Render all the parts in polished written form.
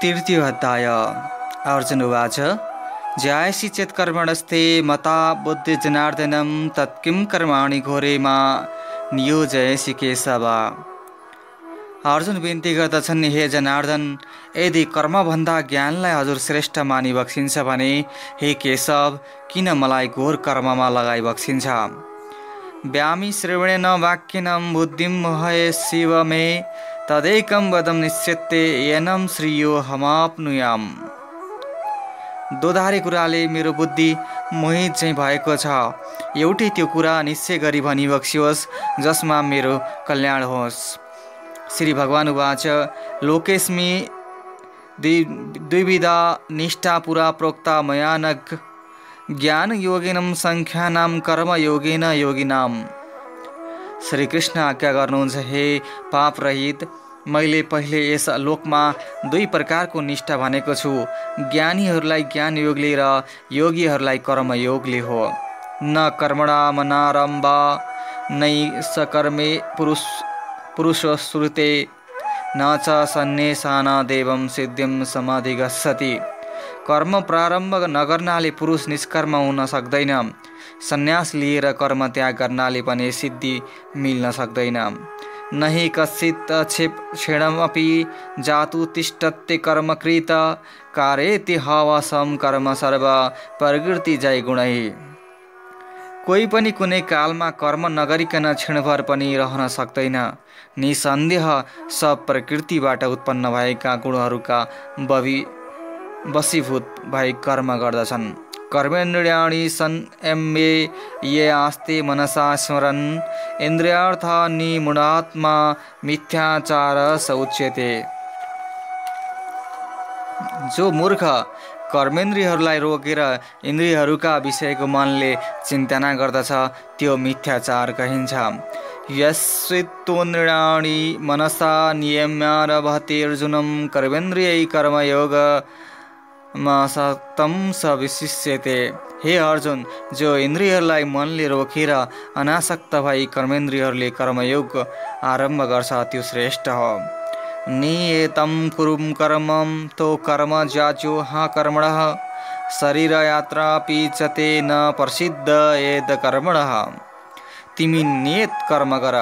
तृतीयोऽध्याय अर्जुन उवाच ज्यायसि चेत् कर्मणस्ते मता बुद्धिर्जनार्दनं तत्किं कर्माणि घोरे मा नियोजयसि केशव। अर्जुन बिन्ती गर्दछन्, हे जनार्दन, यदि कर्मभन्दा ज्ञानलाई हजुर श्रेष्ठ मानि बक्सिन्छ भने हे केशव किन मलाई घोर कर्ममा लगाइ बक्सिन्छ। व्यामि श्रवणेन वाक्येन बुद्धिं मोहये शिव मे तदैकं वदं निश्चित्ते येनं श्रेयो हमाप्नुयाम। दोधारे कुराले मेरो बुद्धि मोहित चाहिँ भएको छ। एउटै त्यो कुरा निश्चय गरी भनी बक्सियोस् जसमा मेरो कल्याण होस्। श्री भगवान उवाच लोकेस्मि द्विविधा निष्ठा पुरा प्रोक्ता मया नघ ज्ञान योगिनं संख्यानां कर्म योगेन योगिनाम। श्री कृष्ण आज्ञा गर्नुहुन्छ, हे पाप रहित, मैले पहिले यस लोकमा दुई प्रकारको निष्ठा भनेको छु। ज्ञानीहरूलाई ज्ञान योगले र योगीहरूलाई कर्म योगले हो। न कर्मणा मनारम्भ नै सकर्मे पुरुषश्रुते न च सन्न्यासान देवं सिद्धिं समाधिगच्छति। कर्म प्रारम्भ नगर्नाले पुरुष निष्कर्म हुन सक्दैन। सन्यास लिएर कर्म त्याग गर्नाले पनि सिद्धि मिल्न सक्दैन। नहि कश्चित् क्षणमपि जातु तिष्ठत्ते कर्मकृत कारयति हवसं कर्म सर्व प्रकृति जय गुणै। कोही पनि कुनै कालमा कर्म नगरिकन क्षणभर पनि रहन सक्दैन। निसन्देह सब प्रकृतिबाट उत्पन्न भएका गुणहरूका वशीभूत भई कर्म गर्दछन्। कर्मेन्द्रियाणि संयम्य ये आस्ते मनसा स्मरन् इन्द्रियार्थानि मूढात्मा मिथ्याचार स उच्यते। जो मूर्ख कर्मेन्द्रियहरूलाई रोकेर इन्द्रियहरूका विषयको मनले चिन्तना गर्दछ त्यो मिथ्याचार कहिन्छ। यस्वित्तोन्द्रियाणि मनसा नियम्यारभते अर्जुनं कर्मेन्द्रियै कर्मयोगमासक्तं स विशिष्यते। हे अर्जुन, जो इन्द्रियहरूलाई मनले रोकेर अनासक्त भई कर्मेन्द्रियहरूले कर्मयोग आरम्भ गर्छ त्यो श्रेष्ठ हो। नियतं कुरुं कर्मं तो कर्म ज्याजो हा कर्मणः शरीर यात्रा पीचते न प्रसिद्ध एद कर्मणः। तिमी नियत कर्म गर,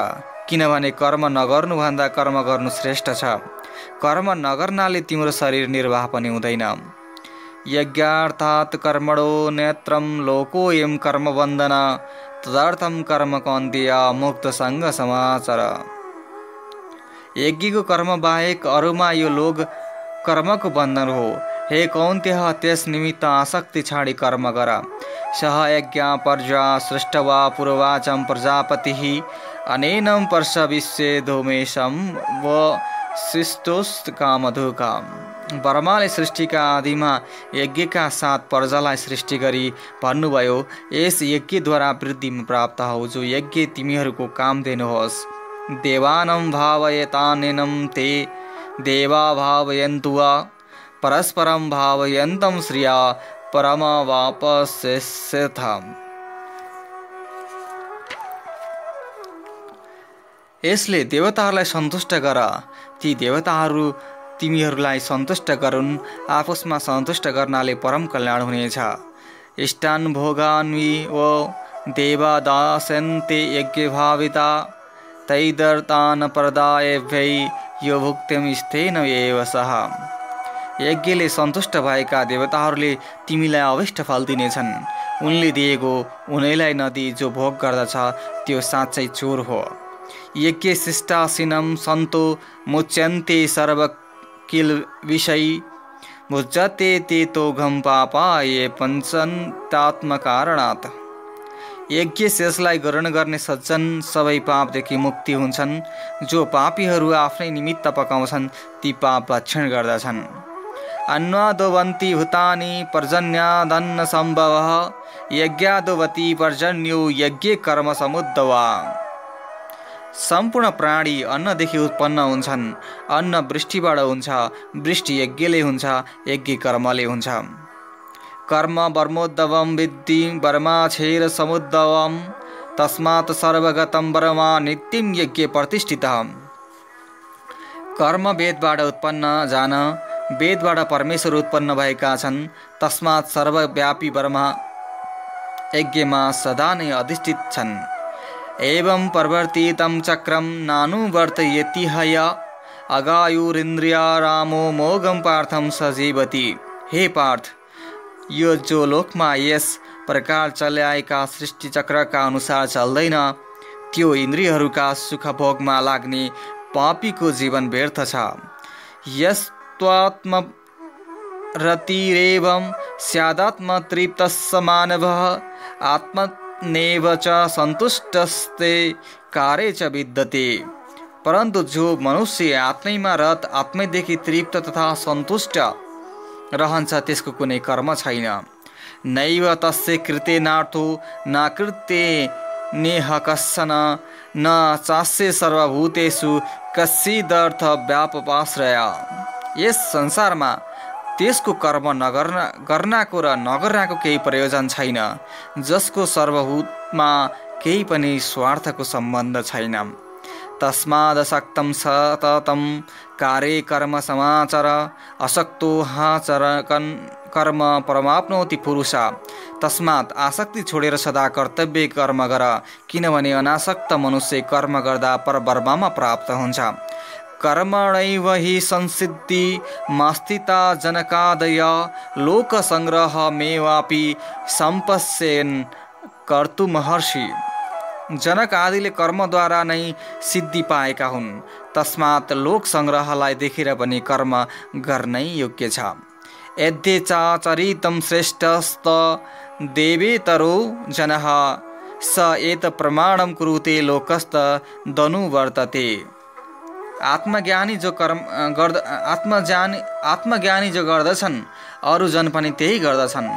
किनभने कर्म नगर्नुभन्दा कर्म गर्नु श्रेष्ठ छ। कर्म नगर्नाले तिम्रो शरीर निर्वाह पनि हुँदैन। यज्ञार्थात् कर्मणो नेत्रं लोकोऽयं कर्मबन्धन तदर्थं कर्म कौन्तेय मुक्त सङ्ग समाचार। यज्ञको कर्म बाहेक अरूमा यो लोक कर्मको बन्धन हो। हे कौन्तेय, त्यस निमित्त आसक्ति छाडी कर्म गर। सह यज्ञ पर्जा सृष्टवा पूर्वाचं प्रजापतिः अनेनं पर्ष विश्वे धूमेशं व शिष्टोस्त कामधुकाम। ब्रह्माले सृष्टिका आदिमा यज्ञका साथ प्रजालाई सृष्टि गरी भन्नुभयो, यस यज्ञद्वारा वृद्धि प्राप्त हो जो यज्ञ तिमीहरूको कामधेनु होस्। देवानं भावयतानेनं ते देवा भावयन्तु वा परस्परं भावयन्तं श्रिया परमवापस्यथाम्। यसले देवताहरूलाई सन्तुष्ट गर, ती देवताहरू तिमीहरूलाई सन्तुष्ट गरून्। आपसमा सन्तुष्ट गर्नाले परम कल्याण हुनेछ। इष्टान् भोगान्वि वो देवा दास्यन्ते यज्ञ भाविता तैदर्तान् प्रदायभ्यै यो भुक्तिं स्तेन एव सः। यज्ञले सन्तुष्ट भएका देवताहरूले तिमीलाई अभिष्ट फल दिनेछन्। उनले दिएको उनैलाई नदिई जो भोग गर्दछ त्यो साँच्चै चोर हो। यज्ञ शिष्टासीनं सन्तो मुच्यन्ते सर्वकिल विषय भुज्यते ते तोघं पापा ये पञ्चन्तात्मकारणात्। यज्ञ शेषलाई ग्रहण गर्ने सज्जन सबै पापदेखि मुक्ति हुन्छन्। जो पापीहरू आफ्नै निमित्त पकाउँछन् ती पाप भक्षण गर्दछन्। अन्वादोवन्ति भूतानि पर्जन्यादन्न सम्भवः यज्ञादोवति पर्जन्यो यज्ञ कर्म समुद्भवा। सम्पूर्ण प्राणी अन्नदेखि उत्पन्न हुन्छन्। अन्न वृष्टिबाट हुन्छ, वृष्टि यज्ञले हुन्छ, यज्ञ कर्मले हुन्छ। कर्म वर्मोद्भवं विद्धि वर्माछेर समुद्भवं तस्मात् सर्वगतं वर्मा नित्यं यज्ञ प्रतिष्ठितः। कर्म वेदबाट उत्पन्न जान वेदबाट परमेश्वर उत्पन्न भएका छन्। तस्मात् सर्वव्यापी ब्रह्म यज्ञमा सदा नै अधिष्ठित छन्। एवं प्रवर्तितं चक्रम नानुवर्तयति हय अगायुरिन्द्रियारामो मोगम पार्थम सजीवति। हे पार्थ, यो जो लोकमा यस प्रकार चलाएका सृष्टि चक्रका अनुसार चल्दैन, त्यो इन्द्रियहरूका सुख भोगमा लाग्ने पापीको जीवन व्यर्थ छ। यस्त्वात्म रतिरेवं स्यादात्म तृप्तस्य मानवः आत्मनेव च सन्तुष्टस्ते कार्ये च विद्यते। परन्तु जो मनुष्य आत्मैमा रत, आत्मैदेखि तृप्त तथा सन्तुष्ट रहन्छ, त्यसको कुनै कर्म छैन। नैव तस्य कृतेनार्थो न कृते नेह कश्चन न चास्य सर्वभूतेषु कश्चिदर्थ व्यापपाश्रय। यस संसारमा त्यसको कर्म गर्नाको र नगर्नाको केही प्रयोजन छैन, जसको सर्वभूतमा केही पनि स्वार्थको सम्बन्ध छैन। तस्मादसक्तं सततं कार्ये कर्म समाचर असक्तो हाचरकन् कर्म परमाप्नोति पुरुष। तस्मात् आसक्ति छोडेर सदा कर्तव्य कर्म गर, किनभने अनासक्त मनुष्य कर्म गर्दा परब्रह्ममा प्राप्त हुन्छ। कर्मणैव हि संसिद्धि मास्थिता जनकादय लोकसंग्रहमेवापि सम्पश्यन् कर्तुमहर्षि। जनक आदिले कर्मद्वारा नै सिद्धि पाएका हुन्। तस्मात् लोक संग्रहलाई देखेर पनि कर्म गर्नै योग्य छ। यद्यचाचरितं श्रेष्ठस्त देवेतरो जनः स एत प्रमाणं कुरुते लोकस्त दनुवर्तते। आत्मज्ञानी जो गर्दछन्, अरू जन पनि त्यही गर्दछन्।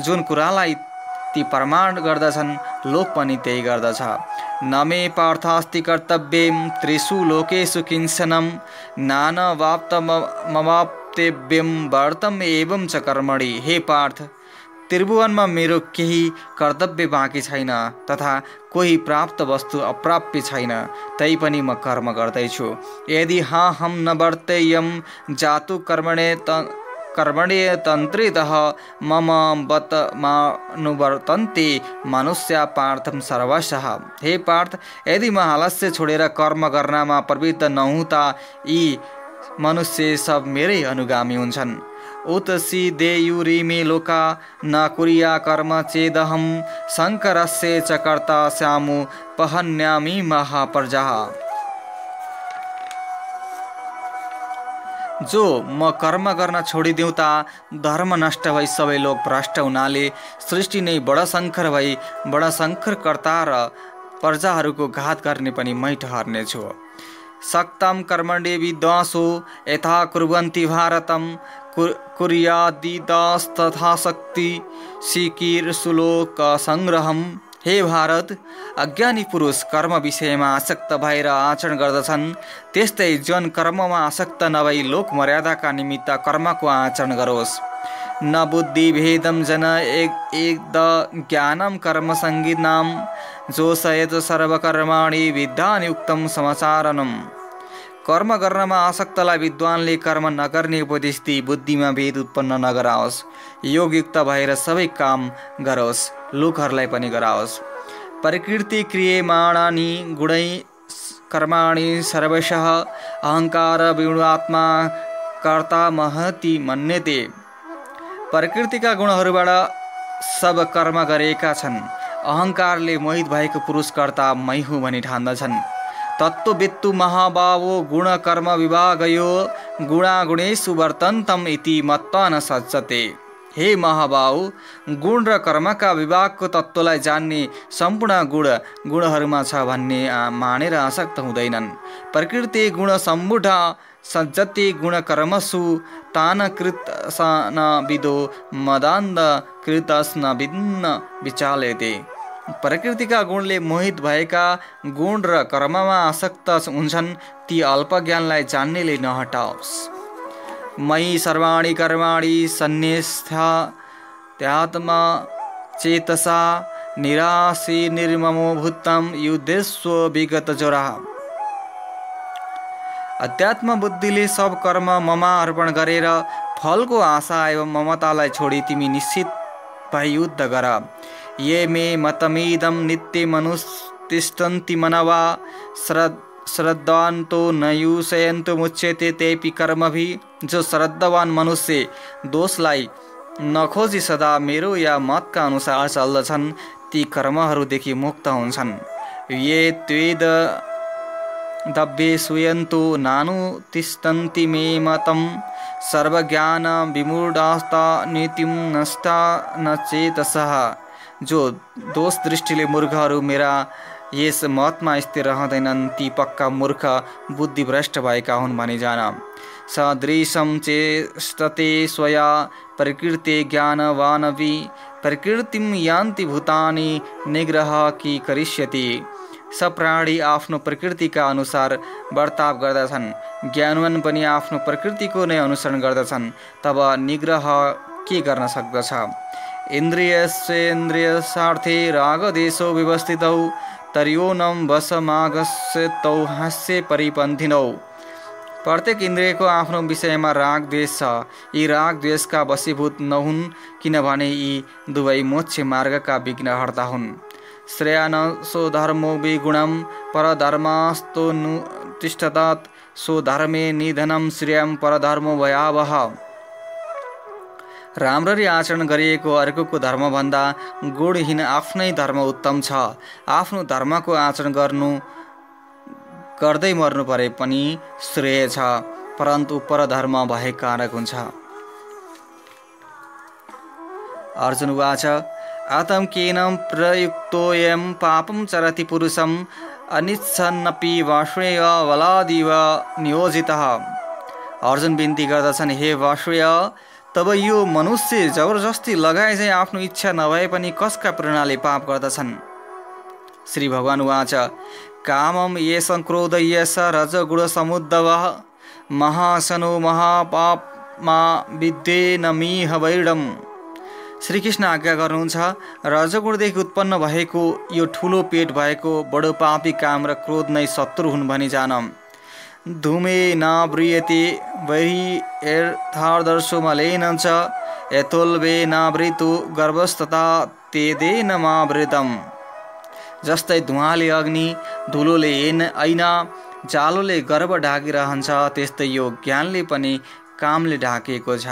जुन कुरालाई ती प्रमाण गर्दछन्, लोक पनि त्यही गर्दछ। न मे पार्थास्ति कर्तव्यं त्रिषु लोकेषु किंचनं नानवाप्तमवाप्तव्यं वर्तम एवं च कर्मणि। हे पार्थ, त्रिभुवनमा मेरो केही कर्तव्य बाँकी छैन तथा कोही प्राप्त वस्तु अप्राप्य छैन, तैपनि म कर्म गर्दैछु। यदि हम न वर्तेयं जातु कर्मणे तन्त्रितः मम बत मानुवर्तन्ते मनुष्या पार्थम सर्वशः। हे पार्थ, यदि म आलस्य छोडेर कर्म गर्नमा प्रवृत्त नहुँ त यी मनुष्य सब मेरै अनुगामी हुन्छन्। उत देयुरिमे लोका न कुर्या कर्म चेदहं शङ्करस्य च कर्ता स्यामु पहन्यामि महाप्रजा। जो म कर्म गर्न छोडिदिउँ त धर्म नष्ट भई सबै लोक भ्रष्ट हुनाले सृष्टि नै बडशङ्कर भई बडशङ्कर कर्ता र प्रजाहरूको घात गर्ने पनि मै ठहर्नेछु। सक्तं कर्मण्ये विद्वांसो यथा कुर्वन्ति भारतं कुर्यादिदास्तथा शक्ति सिकिर सुलोक संग्रहम। हे भारत, अज्ञानी पुरुष कर्म विषयमा आसक्त भएर आचरण गर्दछन्, त्यस्तै जन कर्ममा आसक्त नभई लोक मर्यादाका निमित्त कर्मको आचरण गरोस्। न बुद्धि भेदम जन एक ज्ञानम कर्म संगीतनाम जोशयत सर्वकर्माणि विद्यानियुक्तम समाचारणम। कर्म गर्नमा आसक्तलाई विद्वानले कर्म नगर्ने उपदेश दिई बुद्धिमा भेद उत्पन्न नगराओस्। योगयुक्त भएर सबै काम गरोस्, लोकहरूलाई पनि गराओस्। प्रकृति क्रियमाणानि गुणै कर्माणि सर्वशः अहंकार विगुणात्मा कर्ता महति मन्यते। प्रकृतिका गुणहरूबाट सब कर्म गरेका छन्। अहंकारले मोहित भएको पुरुष कर्ता मै हुँ भनी ठान्दछन्। तत्त्ववित्तु महाभावो गुण कर्म विभागयो गुणागुणेषु वर्तन्तम इति मत्वा न सज्जते। हे महाभाव, गुण र कर्मका विभागको तत्त्वलाई जान्ने सम्पूर्ण गुणहरूमा छ भन्ने मानेर आसक्त हुँदैनन्। प्रकृति गुण सम्बुढ सज्जते गुण कर्मसु तान कृतसन विदो मदान्ध कृतस्न भिन्न विचाल्यते। प्रकृतिका गुणले मोहित भएका गुण र कर्ममा आसक्त हुन्छन्, ती अल्पज्ञानलाई जान्नेले नहटाओस्। मयि सर्वाणि कर्माणि सन्न्यस्या त्यात्मा चेतसा निराशी निर्ममो भूतं युद्धस्व विगत जोरा। अध्यात्म बुद्धिले सब कर्म ममा अर्पण गरेर फलको आशा एवं ममतालाई छोडी तिमी निश्चित भई युद्ध गर। ये मे मतमिदं नित्य मनुस्तिष्ठन्ति मनवा श्रद्धान्तो न युषयन्तु मुच्यते तेपि कर्मभिः। जो श्रद्धावान मनुष्य दोषलाई नखोजी सदा मेरो या मतका अनुसार चल्दछन् ती कर्महरूदेखि मुक्त हुन्छन्। ये त्वेद दब्बे सुयन्तु नानुतिष्ठन्ति मे मतं सर्वज्ञान विमूढास्ता नीतिं नष्टा न चेतसः। जो दोष दृष्टिले मूर्खहरू मेरा यस मतमा स्थिर रहँदैनन् ती पक्का मूर्ख बुद्धिभ्रष्ट भएका हुन् भनी जान। सदृशं चेष्टते स्वया प्रकृते ज्ञानवानपि प्रकृतिं यान्ति भूतानि निग्रह की करिष्यति। सब प्राणी आफ्नो प्रकृतिका अनुसार बर्ताव गर्दछन्। ज्ञानवान पनि आफ्नो प्रकृतिको नै अनुसरण गर्दछन्। तब निग्रह के गर्न सक्दछ। इन्द्रियस्येन्द्रियसार्थे रागदेशो व्यवस्थितौ तर्योनं वशमागस्यतौ हास्य परिपन्थिनौ। प्रत्येक इन्द्रियको आफ्नो विषयमा राग द्वेष छ। यी राग द्वेषका वशीभूत नहुन् किनभने यी दुवै मोक्ष मार्गका विघ्नहर्ता हुन्। श्रेयानसो धर्मो विगुणं परधर्मास्तो तिष्ठतात् सो धर्मे निधनं श्रेयं परधर्मो भयावह। राम्ररी आचरण गरिएको अर्कोको धर्मभन्दा गुणहीन आफ्नै धर्म उत्तम छ। आफ्नो धर्मको आचरण गर्दै मर्नु परे पनि श्रेय छ, परन्तु परधर्म भए कारक हुन्छ। अर्जुन उवाच आतम केन प्रयुक्तोऽयं पापं चरति पुरुषं अनिच्छन्नपि वाष्णेय बलादिव नियोजितः। अर्जुन बिन्ती गर्दछन्, हे वाष्णेय, तब यो मनुष्य जबरजस्ती लगाए चाहिँ आफ्नो इच्छा नभए पनि कसका प्रेरणाले पाप गर्दछन्। श्री भगवान उवाच कामं येषं क्रोध येष रजगुण समुद्भवः महाशनो महापापमा विद्येन मीह वैडम। श्री कृष्ण आज्ञा गर्नुहुन्छ, रजगुणदेखि उत्पन्न भएको यो ठुलो पेट भएको बडो पापी काम र क्रोध नै शत्रु हुन् भनी जान। धूमे नाव्रियते वैर्यथार्दर्शो मलेन च यतोल्बे नावृतो गर्भस्तथा तेदेन मावृतम्। जस्तै धुवाले अग्नि, धुलोले ऐना, जालोले गर्भ ढाकिरहन्छ त्यस्तै यो ज्ञानले पनि कामले ढाकिएको छ।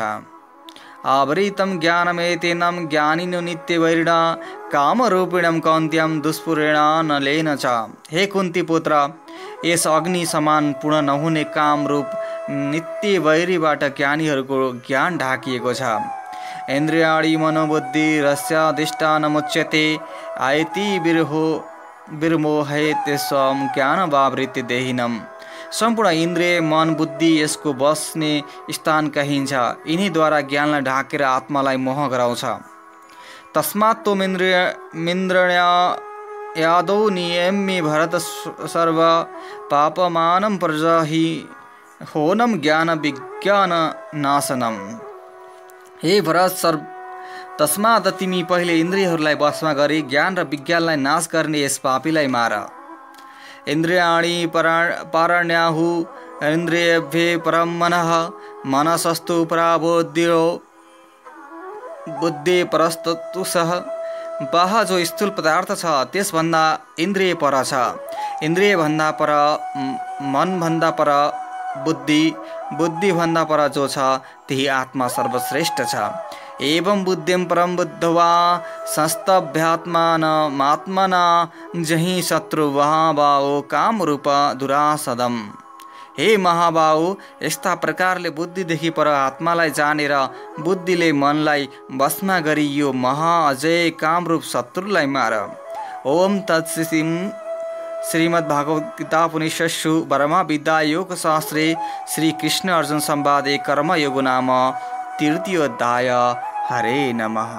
आवृतं ज्ञानमेतेनं ज्ञानिनो नित्यवैरिणा कामरूपिणं कौन्त्यं दुष्पुरेण नलेन च। हे कुन्ती पुत्र, यस अग्नि समान पूर्ण नहुने काम रूप नित्य वैरीबाट ज्ञानीहरूको ज्ञान ढाकिएको छ। इन्द्रियाणि मनोबुद्धि रस्याधिष्ठानमुच्यते आयति विर्मोहयते स्वं ज्ञानवावृत्ति देहिनम्। सम्पूर्ण इन्द्रिय मन बुद्धि यसको बस्ने स्थान कहिन्छ। यिनीद्वारा ज्ञानलाई ढाकेर आत्मालाई मोह गराउँछ। तस्मात् त्वमिन्द्रिया यादौ नियम्य भरत सर्व पापमानं प्रजहि होनं ज्ञान विज्ञान नाशनम्। हे भरत, तस्मात् तिमी पहिले इन्द्रियहरूलाई वशमा गरी ज्ञान र विज्ञानलाई नाश गर्ने यस पापीलाई मार। इन्द्रियाणि पारण्याहु इन्द्रियभ्ये परं मनः मनसस्तु पराबुद्धिरो बुद्धि परस्तुषः। बाह जो स्थूल पदार्थ छ त्यसभन्दा इन्द्रिय पर छ। इन्द्रिय भन्दा पर मन भन्दा पर बुद्धि, बुद्धि भन्दा पर जो छ त्यही आत्मा सर्वश्रेष्ठ छ। एवं बुद्धिं परं बुद्ध्वा संस्तभ्यात्मानमात्मना जहि शत्रु महाबाहो कामरूप दुरासदम्। हे महाबाहु, यस्ता प्रकारले बुद्धिदेखि पर आत्मालाई जानेर बुद्धिले मनलाई वशमा गरी यो महाअजय कामरूप शत्रुलाई मार। ओम तत्सदिं। श्रीमद्भागवत गीता उपनिषत्सु ब्रह्म विद्या योग शास्त्रे श्री कृष्ण अर्जुन संवादे कर्मयोग नाम तृतीयोऽध्याय। हरे नमः।